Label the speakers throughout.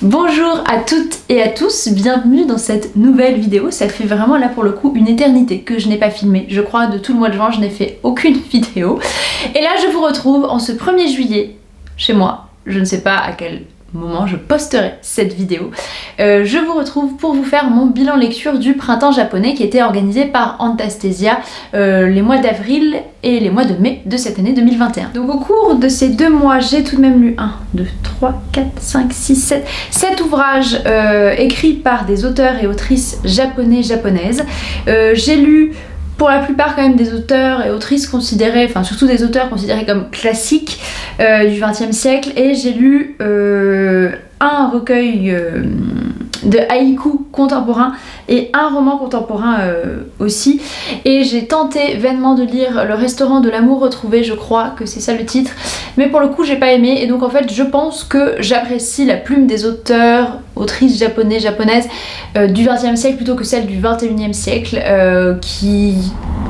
Speaker 1: Bonjour à toutes et à tous, bienvenue dans cette nouvelle vidéo. Ça fait vraiment là pour le coup une éternité que je n'ai pas filmé. Je crois de tout le mois de juin je n'ai fait aucune vidéo. Et là je vous retrouve en ce 1er juillet chez moi. Je ne sais pas à quel moment je posterai cette vidéo. Je vous retrouve pour vous faire mon bilan lecture du printemps japonais qui était organisé par Antastesia les mois d'avril et les mois de mai de cette année 2021. Donc au cours de ces 2 mois, j'ai tout de même lu 1, 2, 3, 4, 5, 6, 7 ouvrages écrits par des auteurs et autrices japonaises. J'ai lu pour la plupart quand même des auteurs et autrices considérés, enfin surtout des auteurs considérés comme classiques du XXe siècle, et j'ai lu un recueil de haïkus contemporains et un roman contemporain aussi, et j'ai tenté vainement de lire Le restaurant de l'amour retrouvé, je crois que c'est ça le titre, mais pour le coup j'ai pas aimé, et donc en fait je pense que j'apprécie la plume des auteurs, autrices japonaises du XXe siècle plutôt que celle du XXIe siècle qui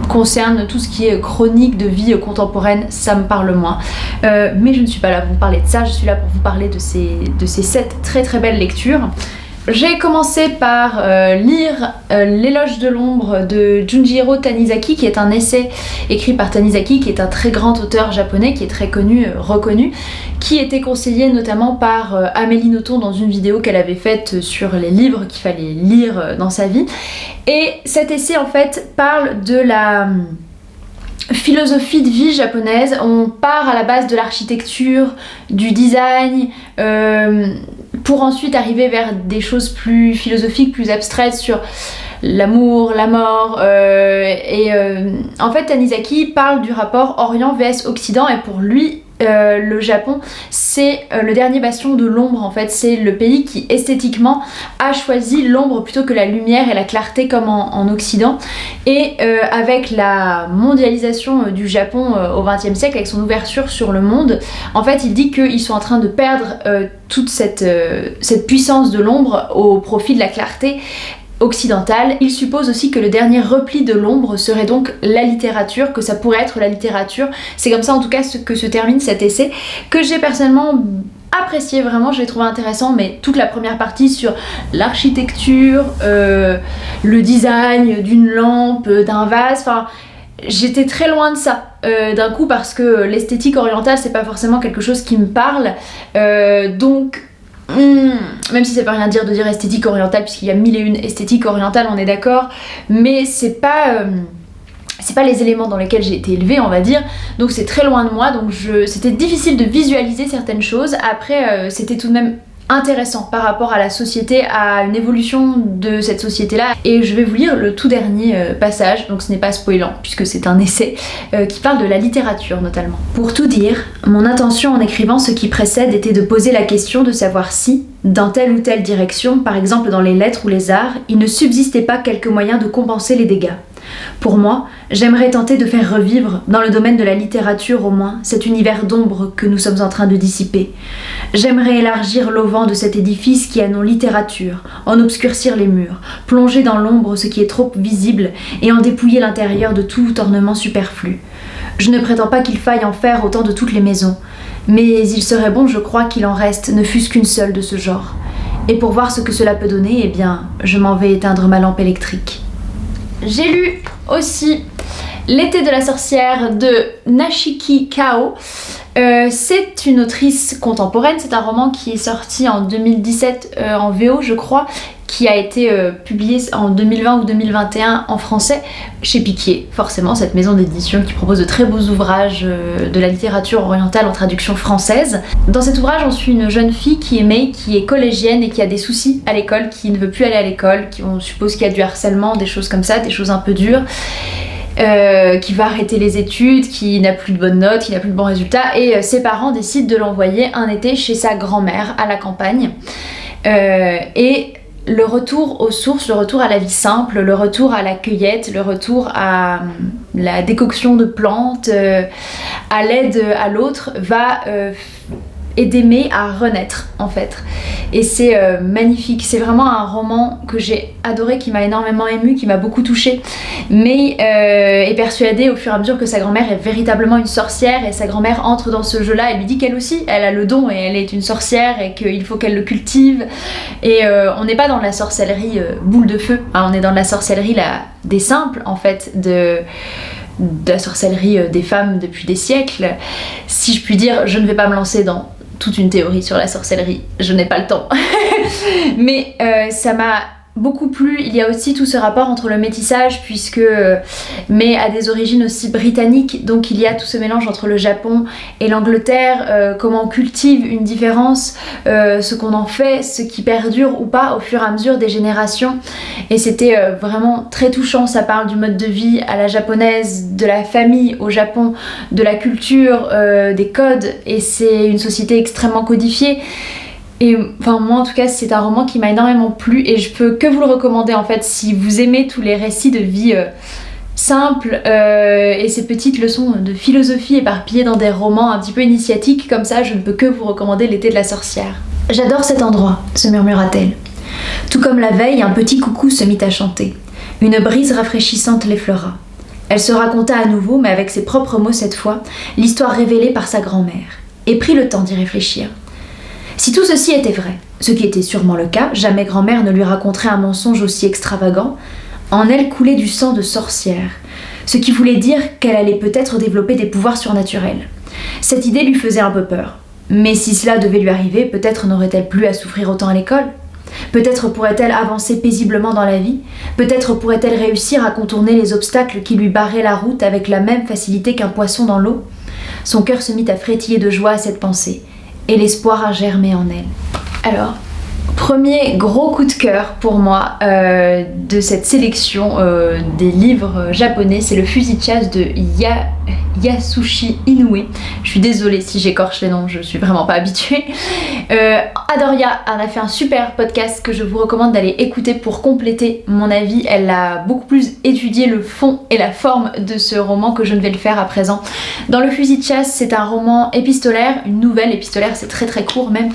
Speaker 1: concerne tout ce qui est chronique de vie contemporaine, ça me parle moins. Mais je ne suis pas là pour vous parler de ça, je suis là pour vous parler de ces 7 très très belles lectures. J'ai commencé par lire L'éloge de l'ombre de Junjiro Tanizaki, qui est un essai écrit par Tanizaki, qui est un très grand auteur japonais, qui est très connu, reconnu, qui était conseillé notamment par Amélie Nothomb dans une vidéo qu'elle avait faite sur les livres qu'il fallait lire dans sa vie. Et cet essai en fait parle de la philosophie de vie japonaise. On part à la base de l'architecture, du design, pour ensuite arriver vers des choses plus philosophiques, plus abstraites sur l'amour, la mort, en fait Tanizaki parle du rapport Orient vs Occident, et pour lui le Japon c'est le dernier bastion de l'ombre. En fait c'est le pays qui esthétiquement a choisi l'ombre plutôt que la lumière et la clarté comme en Occident, et avec la mondialisation du Japon au XXe siècle, avec son ouverture sur le monde, en fait il dit qu'ils sont en train de perdre toute cette puissance de l'ombre au profit de la clarté occidentale. Il suppose aussi que le dernier repli de l'ombre serait donc la littérature, que ça pourrait être la littérature. C'est comme ça en tout cas que se termine cet essai, que j'ai personnellement apprécié, vraiment je l'ai trouvé intéressant, mais toute la première partie sur l'architecture, le design d'une lampe, d'un vase, enfin j'étais très loin de ça d'un coup, parce que l'esthétique orientale c'est pas forcément quelque chose qui me parle, donc même si ça veut rien dire de dire esthétique orientale, puisqu'il y a 1001 esthétiques orientales, on est d'accord, mais c'est pas les éléments dans lesquels j'ai été élevée, on va dire, donc c'est très loin de moi, donc c'était difficile de visualiser certaines choses. Après c'était tout de même intéressant par rapport à la société, à une évolution de cette société-là, et je vais vous lire le tout dernier passage, donc ce n'est pas spoilant puisque c'est un essai qui parle de la littérature notamment. Pour tout dire, mon intention en écrivant ce qui précède était de poser la question de savoir si, dans telle ou telle direction, par exemple dans les lettres ou les arts, il ne subsistait pas quelque moyen de compenser les dégâts. Pour moi, j'aimerais tenter de faire revivre, dans le domaine de la littérature au moins, cet univers d'ombre que nous sommes en train de dissiper. J'aimerais élargir l'auvent de cet édifice qui a nom littérature, en obscurcir les murs, plonger dans l'ombre ce qui est trop visible et en dépouiller l'intérieur de tout ornement superflu. Je ne prétends pas qu'il faille en faire autant de toutes les maisons, mais il serait bon, je crois, qu'il en reste ne fût-ce qu'une seule de ce genre. Et pour voir ce que cela peut donner, eh bien, je m'en vais éteindre ma lampe électrique. J'ai lu aussi L'été de la sorcière de Nashiki Kao. C'est une autrice contemporaine, c'est un roman qui est sorti en 2017 en VO je crois, qui a été publié en 2020 ou 2021 en français chez Piquier, forcément cette maison d'édition qui propose de très beaux ouvrages de la littérature orientale en traduction française. Dans cet ouvrage on suit une jeune fille qui est Mei, qui est collégienne et qui a des soucis à l'école, qui ne veut plus aller à l'école, on suppose qu'il y a du harcèlement, des choses comme ça, des choses un peu dures. Qui va arrêter les études, qui n'a plus de bonnes notes, qui n'a plus de bons résultats, et ses parents décident de l'envoyer un été chez sa grand-mère à la campagne. Et le retour aux sources, le retour à la vie simple, le retour à la cueillette, le retour à la décoction de plantes, à l'aide à l'autre, va et d'aimer à renaître en fait. Et c'est magnifique, c'est vraiment un roman que j'ai adoré, qui m'a énormément émue, qui m'a beaucoup touchée, mais est persuadée au fur et à mesure que sa grand-mère est véritablement une sorcière, et sa grand-mère entre dans ce jeu-là, elle lui dit qu'elle aussi, elle a le don et elle est une sorcière et qu'il faut qu'elle le cultive. Et on n'est pas dans la sorcellerie boule de feu, hein, on est dans la sorcellerie des simples en fait, de la sorcellerie des femmes depuis des siècles. Si je puis dire, je ne vais pas me lancer dans toute une théorie sur la sorcellerie, je n'ai pas le temps. Mais ça m'a beaucoup plu. Il y a aussi tout ce rapport entre le métissage, puisque mais à des origines aussi britanniques, donc il y a tout ce mélange entre le Japon et l'Angleterre, comment on cultive une différence, ce qu'on en fait, ce qui perdure ou pas au fur et à mesure des générations. Et c'était vraiment très touchant. Ça parle du mode de vie à la japonaise, de la famille au Japon, de la culture, des codes, et c'est une société extrêmement codifiée. Et enfin moi en tout cas c'est un roman qui m'a énormément plu, et je peux que vous le recommander en fait si vous aimez tous les récits de vie simples et ces petites leçons de philosophie éparpillées dans des romans un petit peu initiatiques comme ça. Je ne peux que vous recommander L'été de la sorcière. J'adore cet endroit, se murmura-t-elle. Tout comme la veille, un petit coucou se mit à chanter. Une brise rafraîchissante l'effleura. Elle se raconta à nouveau, mais avec ses propres mots cette fois, l'histoire révélée par sa grand-mère, et prit le temps d'y réfléchir. Si tout ceci était vrai, ce qui était sûrement le cas, jamais grand-mère ne lui raconterait un mensonge aussi extravagant, en elle coulait du sang de sorcière, ce qui voulait dire qu'elle allait peut-être développer des pouvoirs surnaturels. Cette idée lui faisait un peu peur, mais si cela devait lui arriver, peut-être n'aurait-elle plus à souffrir autant à l'école. Peut-être pourrait-elle avancer paisiblement dans la vie, peut-être pourrait-elle réussir à contourner les obstacles qui lui barraient la route avec la même facilité qu'un poisson dans l'eau. Son cœur se mit à frétiller de joie à cette pensée, et l'espoir a germé en elle. Alors, premier gros coup de cœur pour moi de cette sélection des livres japonais, c'est Le fusil de chasse de Yasushi Inoue. Je suis désolée si j'écorche les noms, je suis vraiment pas habituée. Adoria en a fait un super podcast que je vous recommande d'aller écouter pour compléter mon avis. Elle a beaucoup plus étudié le fond et la forme de ce roman que je ne vais le faire à présent. Dans Le fusil de chasse, c'est un roman épistolaire, une nouvelle épistolaire, c'est très très court même,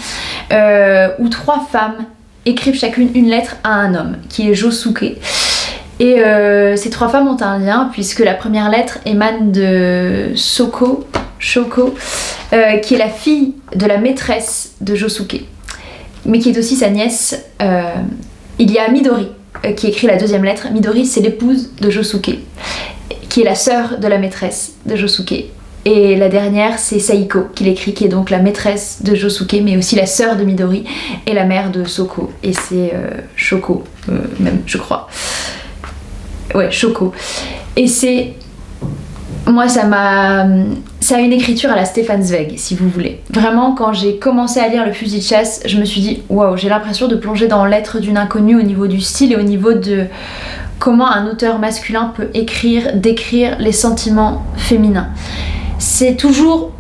Speaker 1: où 3 femmes écrivent chacune une lettre à un homme qui est Josuke. Et ces 3 femmes ont un lien puisque la première lettre émane de Shoko, qui est la fille de la maîtresse de Josuke, mais qui est aussi sa nièce. Il y a Midori qui écrit la deuxième lettre. Midori, c'est l'épouse de Josuke, qui est la sœur de la maîtresse de Josuke. Et la dernière, c'est Saiko qui l'écrit, qui est donc la maîtresse de Josuke, mais aussi la sœur de Midori et la mère de Soko. Et c'est Shoko, même, je crois. Ouais, Shoko. Et c'est... Moi, ça a une écriture à la Stefan Zweig, si vous voulez. Vraiment, quand j'ai commencé à lire Le fusil de chasse, je me suis dit, waouh, j'ai l'impression de plonger dans L'être d'une inconnue au niveau du style et au niveau de comment un auteur masculin peut écrire, décrire les sentiments féminins. C'est toujours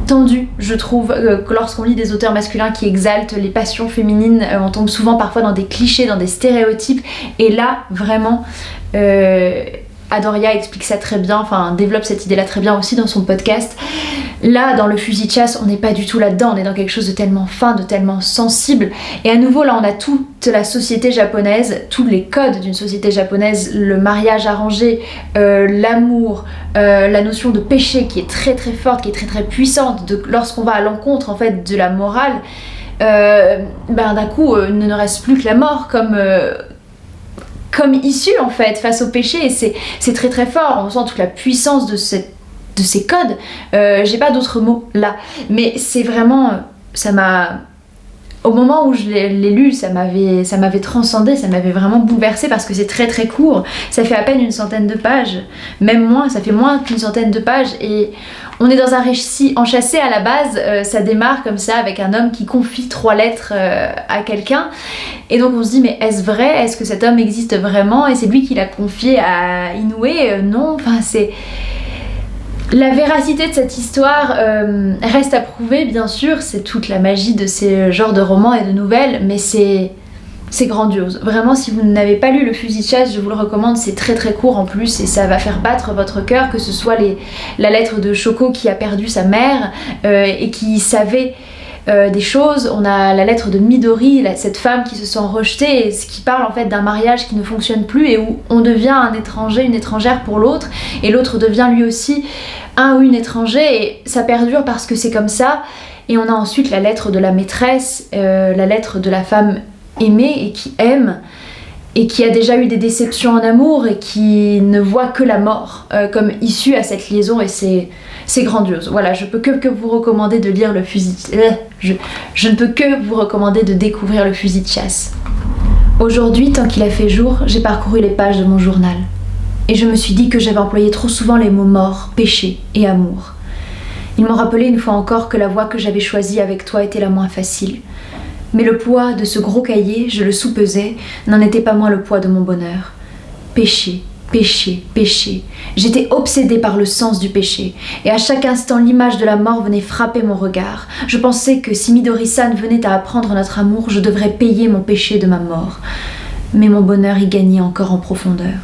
Speaker 1: tendu, je trouve, lorsqu'on lit des auteurs masculins qui exaltent les passions féminines. On tombe souvent parfois dans des clichés, dans des stéréotypes, et là, vraiment... Adoria explique ça très bien, enfin développe cette idée-là très bien aussi dans son podcast. Là, dans Le fusil de chasse, on n'est pas du tout là-dedans, on est dans quelque chose de tellement fin, de tellement sensible. Et à nouveau, là, on a toute la société japonaise, tous les codes d'une société japonaise, le mariage arrangé, l'amour, la notion de péché qui est très très forte, qui est très très puissante, lorsqu'on va à l'encontre en fait de la morale, d'un coup, ne reste plus que la mort comme issue en fait face au péché, et c'est très très fort. On sent toute la puissance de ces codes. J'ai pas d'autres mots là, mais c'est vraiment, ça m'a, au moment où je l'ai lu, ça m'avait transcendé, ça m'avait vraiment bouleversée parce que c'est très très court. Ça fait à peine une centaine de pages, même moins, ça fait moins qu'une centaine de pages, et on est dans un récit enchâssé à la base. Ça démarre comme ça avec un homme qui confie 3 lettres à quelqu'un, et donc on se dit mais est-ce vrai, est-ce que cet homme existe vraiment, et c'est lui qui l'a confié à Inoue. Non, enfin c'est... La véracité de cette histoire reste à prouver, bien sûr, c'est toute la magie de ces genres de romans et de nouvelles, mais c'est C'est grandiose. Vraiment, si vous n'avez pas lu Le Fusil de chasse, je vous le recommande, c'est très très court en plus et ça va faire battre votre cœur, que ce soit la lettre de Shoko qui a perdu sa mère et qui savait des choses. On a la lettre de Midori, cette femme qui se sent rejetée, et ce qui parle en fait d'un mariage qui ne fonctionne plus et où on devient un étranger, une étrangère pour l'autre, et l'autre devient lui aussi un ou une étrangère, et ça perdure parce que c'est comme ça. Et on a ensuite la lettre de la maîtresse, la lettre de la femme aimée et qui aime et qui a déjà eu des déceptions en amour et qui ne voit que la mort comme issue à cette liaison, et c'est grandiose. Voilà, je peux que vous recommander de lire Le Fusil je ne peux que vous recommander de découvrir Le Fusil de chasse. Aujourd'hui, tant qu'il a fait jour, j'ai parcouru les pages de mon journal et je me suis dit que j'avais employé trop souvent les mots mort, péché et amour. Ils m'ont rappelé une fois encore que la voie que j'avais choisie avec toi était la moins facile. Mais le poids de ce gros cahier, je le soupesais, n'en était pas moins le poids de mon bonheur. Péché, péché, péché. J'étais obsédée par le sens du péché, et à chaque instant l'image de la mort venait frapper mon regard. Je pensais que si Midori-san venait à apprendre notre amour, je devrais payer mon péché de ma mort. Mais mon bonheur y gagnait encore en profondeur.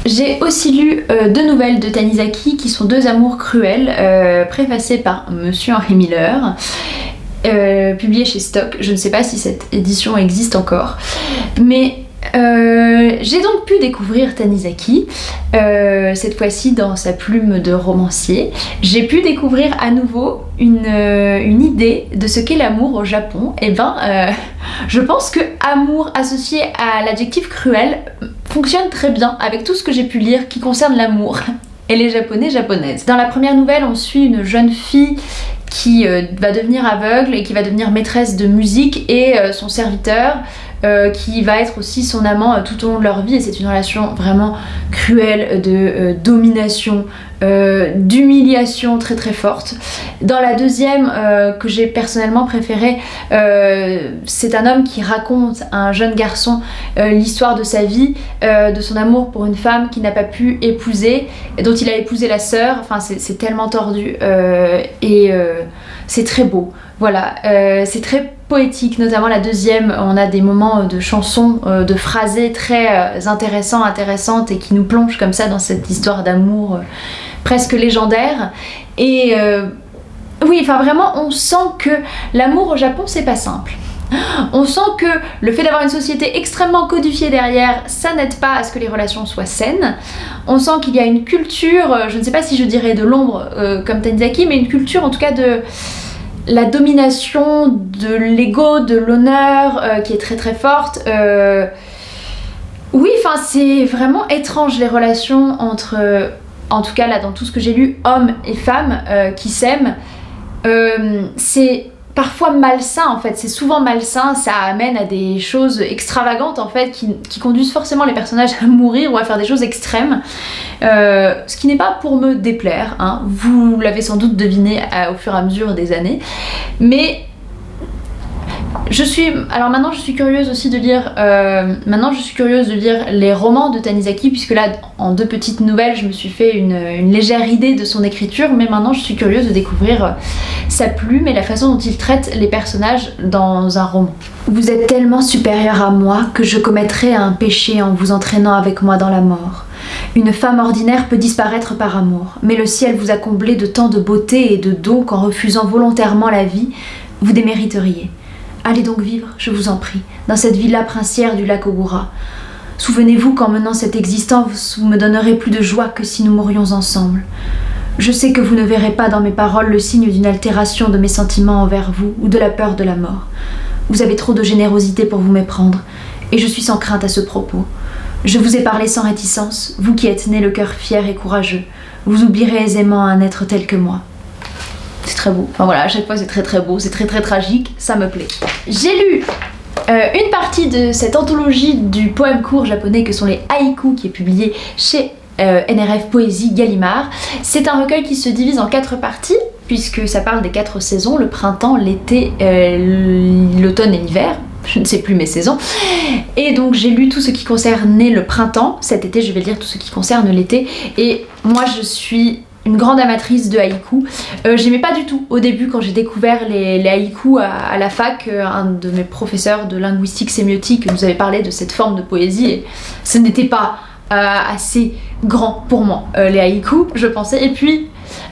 Speaker 1: J'ai aussi lu deux nouvelles de Tanizaki qui sont deux amours cruels, préfacées par Monsieur Henry Miller. Publié chez Stock. Je ne sais pas si cette édition existe encore, mais j'ai donc pu découvrir Tanizaki, cette fois-ci dans sa plume de romancier. J'ai pu découvrir à nouveau une idée de ce qu'est l'amour au Japon. Et je pense que amour associé à l'adjectif cruel fonctionne très bien avec tout ce que j'ai pu lire qui concerne l'amour et les japonais japonaises. Dans la première nouvelle, on suit une jeune fille qui va devenir aveugle et qui va devenir maîtresse de musique, et son serviteur qui va être aussi son amant tout au long de leur vie, et c'est une relation vraiment cruelle de domination, d'humiliation très très forte. Dans la deuxième que j'ai personnellement préférée, c'est un homme qui raconte à un jeune garçon l'histoire de sa vie, de son amour pour une femme qu'il n'a pas pu épouser, dont il a épousé la sœur. Enfin c'est tellement tordu et c'est très beau. Voilà, c'est très poétique, notamment la deuxième. On a des moments de chansons, de phrasés très intéressantes et qui nous plongent comme ça dans cette histoire d'amour presque légendaire. Et oui, enfin vraiment, on sent que l'amour au Japon, c'est pas simple. On sent que le fait d'avoir une société extrêmement codifiée derrière, ça n'aide pas à ce que les relations soient saines. On sent qu'il y a une culture, je ne sais pas si je dirais de l'ombre comme Tanizaki, mais une culture en tout cas de la domination, de l'ego, de l'honneur qui est très très forte. Oui, enfin c'est vraiment étrange les relations entre, en tout cas là dans tout ce que j'ai lu, hommes et femmes qui s'aiment. C'est parfois malsain en fait, c'est souvent malsain, ça amène à des choses extravagantes en fait qui conduisent forcément les personnages à mourir ou à faire des choses extrêmes, ce qui n'est pas pour me déplaire, hein. Vous l'avez sans doute deviné au fur et à mesure des années, mais alors maintenant je suis curieuse aussi de lire les romans de Tanizaki, puisque là en deux petites nouvelles je me suis fait une légère idée de son écriture, mais maintenant je suis curieuse de découvrir sa plume et la façon dont il traite les personnages dans un roman. Vous êtes tellement supérieur à moi que je commettrais un péché en vous entraînant avec moi dans la mort. Une femme ordinaire peut disparaître par amour, mais le ciel vous a comblé de tant de beauté et de dons qu'en refusant volontairement la vie, vous démériteriez. Allez donc vivre, je vous en prie, dans cette villa princière du lac Ogura. Souvenez-vous qu'en menant cette existence, vous me donnerez plus de joie que si nous mourions ensemble. Je sais que vous ne verrez pas dans mes paroles le signe d'une altération de mes sentiments envers vous ou de la peur de la mort. Vous avez trop de générosité pour vous méprendre, et je suis sans crainte à ce propos. Je vous ai parlé sans réticence, vous qui êtes né le cœur fier et courageux. Vous oublierez aisément un être tel que moi. C'est très beau. Enfin voilà, à chaque fois c'est très très beau, c'est très très tragique, ça me plaît. J'ai lu une partie de cette anthologie du poème court japonais que sont les haïkus, qui est publié chez NRF Poésie Gallimard. C'est un recueil qui se divise en 4 parties, puisque ça parle des 4 saisons, le printemps, l'été, l'automne et l'hiver. Je ne sais plus mes saisons. Et donc j'ai lu tout ce qui concernait le printemps. Cet été je vais lire tout ce qui concerne l'été. Et moi je suis une grande amatrice de haïkus. J'aimais pas du tout au début quand j'ai découvert les haïkus à la fac. Un de mes professeurs de linguistique sémiotique nous avait parlé de cette forme de poésie et ce n'était pas assez grand pour moi, les haïkus, je pensais. Et puis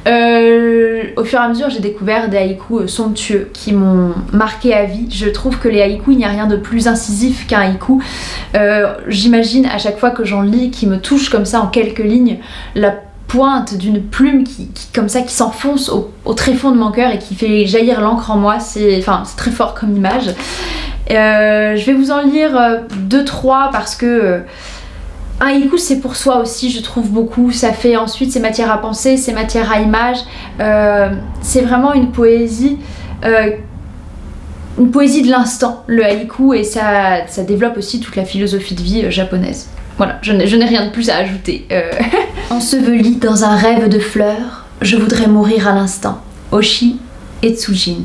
Speaker 1: au fur et à mesure j'ai découvert des haïkus somptueux qui m'ont marqué à vie. Je trouve que les haïkus, il n'y a rien de plus incisif qu'un haïku. J'imagine à chaque fois que j'en lis, qui me touche comme ça en quelques lignes, la pointe d'une plume qui comme ça, qui s'enfonce au tréfonds de mon cœur et qui fait jaillir l'encre en moi. C'est très fort comme image. Je vais vous en lire 2-3 parce que un haïku c'est pour soi aussi, je trouve beaucoup. Ça fait ensuite c'est matière à penser, c'est matière à image. C'est vraiment une poésie de l'instant, le haïku, et ça développe aussi toute la philosophie de vie japonaise. Voilà, je n'ai rien de plus à ajouter. Enseveli dans un rêve de fleurs, je voudrais mourir à l'instant. Oshi et Tsujin.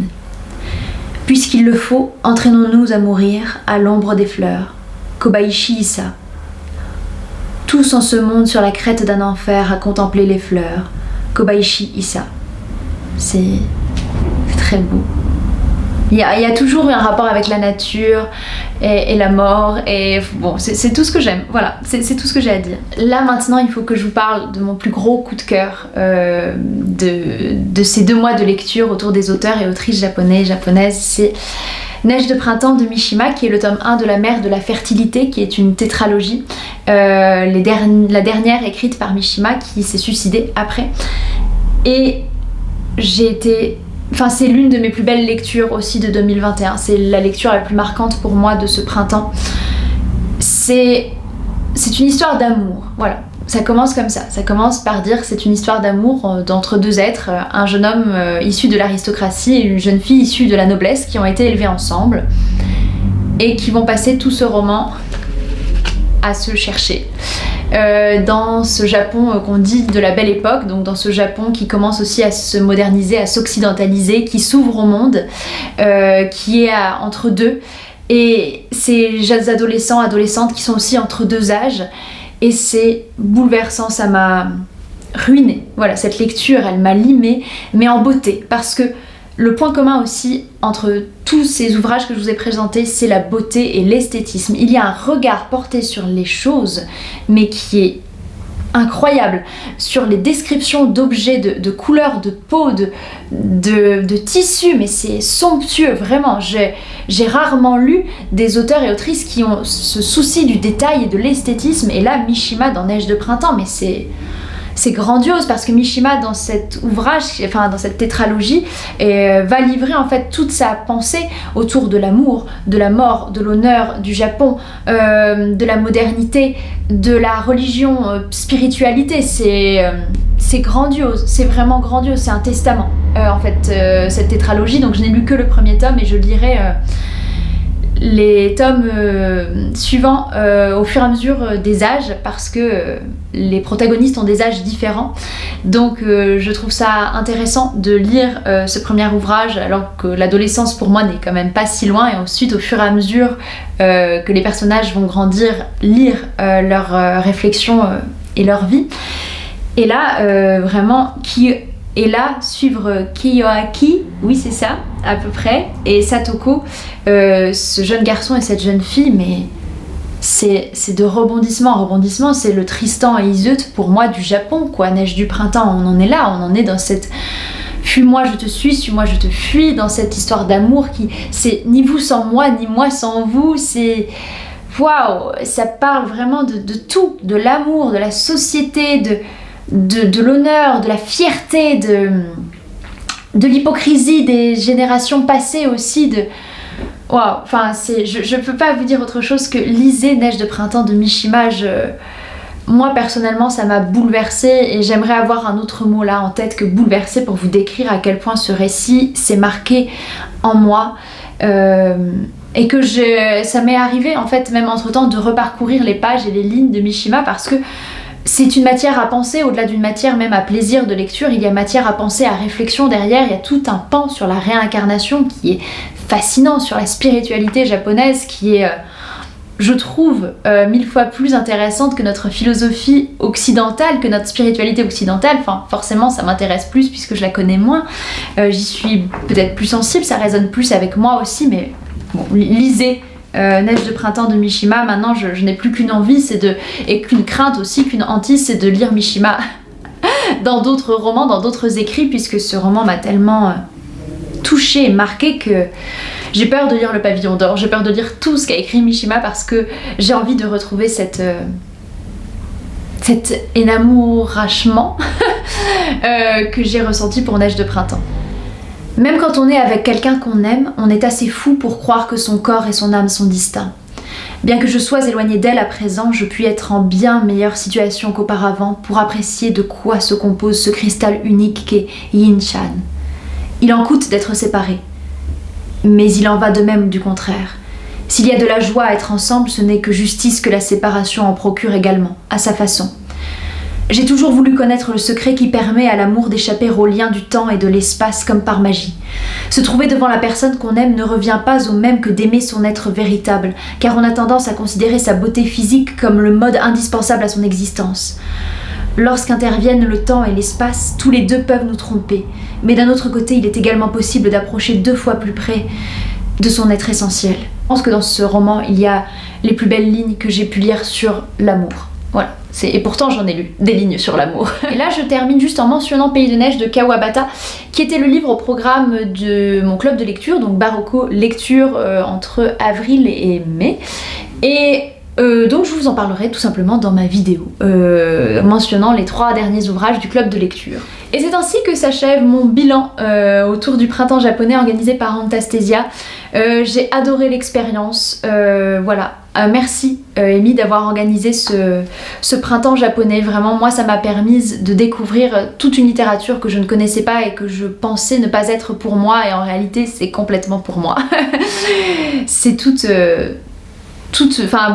Speaker 1: Puisqu'il le faut, entraînons-nous à mourir à l'ombre des fleurs. Kobayashi Issa. Tous en ce monde sur la crête d'un enfer à contempler les fleurs. Kobayashi Issa. C'est très beau. Il y a toujours un rapport avec la nature et la mort, et bon, c'est tout ce que j'aime, voilà, c'est tout ce que j'ai à dire. Là maintenant, il faut que je vous parle de mon plus gros coup de cœur de ces 2 mois de lecture autour des auteurs et autrices japonaises. C'est Neige de printemps de Mishima, qui est le tome 1 de La mer de la fertilité, qui est une tétralogie, la dernière écrite par Mishima, qui s'est suicidée après. Et j'ai été... c'est l'une de mes plus belles lectures aussi de 2021. C'est la lecture la plus marquante pour moi de ce printemps. C'est une histoire d'amour, voilà. Ça commence comme ça. Ça commence par dire que c'est une histoire d'amour d'entre 2 êtres, un jeune homme issu de l'aristocratie et une jeune fille issue de la noblesse, qui ont été élevés ensemble et qui vont passer tout ce roman à se chercher. Dans ce Japon qu'on dit de la belle époque, donc dans ce Japon qui commence aussi à se moderniser, à s'occidentaliser, qui s'ouvre au monde, qui est entre deux, et ces jeunes adolescentes qui sont aussi entre 2 âges, et c'est bouleversant, ça m'a ruinée. Voilà, cette lecture, elle m'a limée, mais en beauté, parce que le point commun aussi entre tous ces ouvrages que je vous ai présentés, c'est la beauté et l'esthétisme. Il y a un regard porté sur les choses, mais qui est incroyable, sur les descriptions d'objets, de couleurs, de peau, de tissus, mais c'est somptueux, vraiment. J'ai rarement lu des auteurs et autrices qui ont ce souci du détail et de l'esthétisme, et là, Mishima dans Neige de printemps, mais c'est grandiose, parce que Mishima dans cet ouvrage, dans cette tétralogie, va livrer en fait toute sa pensée autour de l'amour, de la mort, de l'honneur, du Japon, de la modernité, de la religion, spiritualité. C'est grandiose, c'est vraiment grandiose, c'est un testament en fait, cette tétralogie. Donc je n'ai lu que le premier tome et je lirai les tomes suivants au fur et à mesure des âges, parce que les protagonistes ont des âges différents. Donc je trouve ça intéressant de lire ce premier ouvrage alors que l'adolescence pour moi n'est quand même pas si loin, et ensuite au fur et à mesure que les personnages vont grandir, lire leurs réflexions et leur vie. Et là vraiment et là, suivre Kiyoaki, oui c'est ça, à peu près, et Satoko, ce jeune garçon et cette jeune fille, mais c'est de rebondissement en rebondissement. C'est le Tristan et Iseult pour moi du Japon, quoi. Neige du printemps, on en est là, on en est dans cette... Fuis-moi, je te suis, suis-moi, je te fuis, dans cette histoire d'amour qui... C'est ni vous sans moi, ni moi sans vous, c'est... Waouh, ça parle vraiment de tout, de l'amour, de la société, de l'honneur, de la fierté, de l'hypocrisie des générations passées aussi, waouh, je peux pas vous dire autre chose que lisez Neige de printemps de Mishima. Moi personnellement ça m'a bouleversée, et j'aimerais avoir un autre mot là en tête que bouleversée pour vous décrire à quel point ce récit s'est marqué en moi, et que ça m'est arrivé en fait même entre temps de reparcourir les pages et les lignes de Mishima, parce que c'est une matière à penser, au-delà d'une matière même à plaisir de lecture, il y a matière à penser, à réflexion derrière. Il y a tout un pan sur la réincarnation qui est fascinant, sur la spiritualité japonaise qui est je trouve 1000 fois plus intéressante que notre philosophie occidentale, que notre spiritualité occidentale. Enfin, forcément, ça m'intéresse plus puisque je la connais moins. J'y suis peut-être plus sensible, ça résonne plus avec moi aussi, mais bon, lisez Neige de printemps de Mishima. Maintenant, je n'ai plus qu'une envie, et qu'une crainte aussi, qu'une hantise, c'est de lire Mishima dans d'autres romans, dans d'autres écrits, puisque ce roman m'a tellement touchée et marquée que j'ai peur de lire Le Pavillon d'Or, j'ai peur de lire tout ce qu'a écrit Mishima parce que j'ai envie de retrouver cet énamourachement que j'ai ressenti pour Neige de printemps. Même quand on est avec quelqu'un qu'on aime, on est assez fou pour croire que son corps et son âme sont distincts. Bien que je sois éloignée d'elle à présent, je puis être en bien meilleure situation qu'auparavant pour apprécier de quoi se compose ce cristal unique qu'est Yin-chan. Il en coûte d'être séparés. Mais il en va de même du contraire. S'il y a de la joie à être ensemble, ce n'est que justice que la séparation en procure également, à sa façon. J'ai toujours voulu connaître le secret qui permet à l'amour d'échapper aux liens du temps et de l'espace comme par magie. Se trouver devant la personne qu'on aime ne revient pas au même que d'aimer son être véritable, car on a tendance à considérer sa beauté physique comme le mode indispensable à son existence. Lorsqu'interviennent le temps et l'espace, tous les deux peuvent nous tromper, mais d'un autre côté, il est également possible d'approcher 2 fois plus près de son être essentiel. Je pense que dans ce roman, il y a les plus belles lignes que j'ai pu lire sur l'amour. Voilà. Et pourtant j'en ai lu des lignes sur l'amour. Et là je termine juste en mentionnant Pays de Neige de Kawabata, qui était le livre au programme de mon club de lecture, donc Barocco Lecture entre avril et mai. Et donc je vous en parlerai tout simplement dans ma vidéo, mentionnant les 3 derniers ouvrages du club de lecture. Et c'est ainsi que s'achève mon bilan autour du printemps japonais organisé par Antastasia. J'ai adoré l'expérience, voilà. Merci Amy d'avoir organisé ce printemps japonais. Vraiment, moi ça m'a permis de découvrir toute une littérature que je ne connaissais pas et que je pensais ne pas être pour moi, et en réalité c'est complètement pour moi. C'est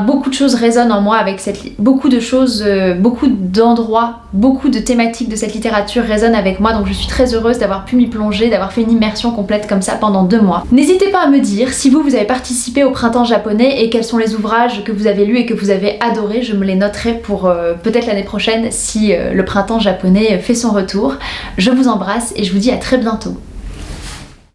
Speaker 1: beaucoup de choses résonnent en moi avec beaucoup de choses, beaucoup d'endroits, beaucoup de thématiques de cette littérature résonnent avec moi, donc je suis très heureuse d'avoir pu m'y plonger, d'avoir fait une immersion complète comme ça pendant 2 mois. N'hésitez pas à me dire si vous avez participé au printemps japonais et quels sont les ouvrages que vous avez lus et que vous avez adorés. Je me les noterai pour peut-être l'année prochaine si le printemps japonais fait son retour. Je vous embrasse et je vous dis à très bientôt.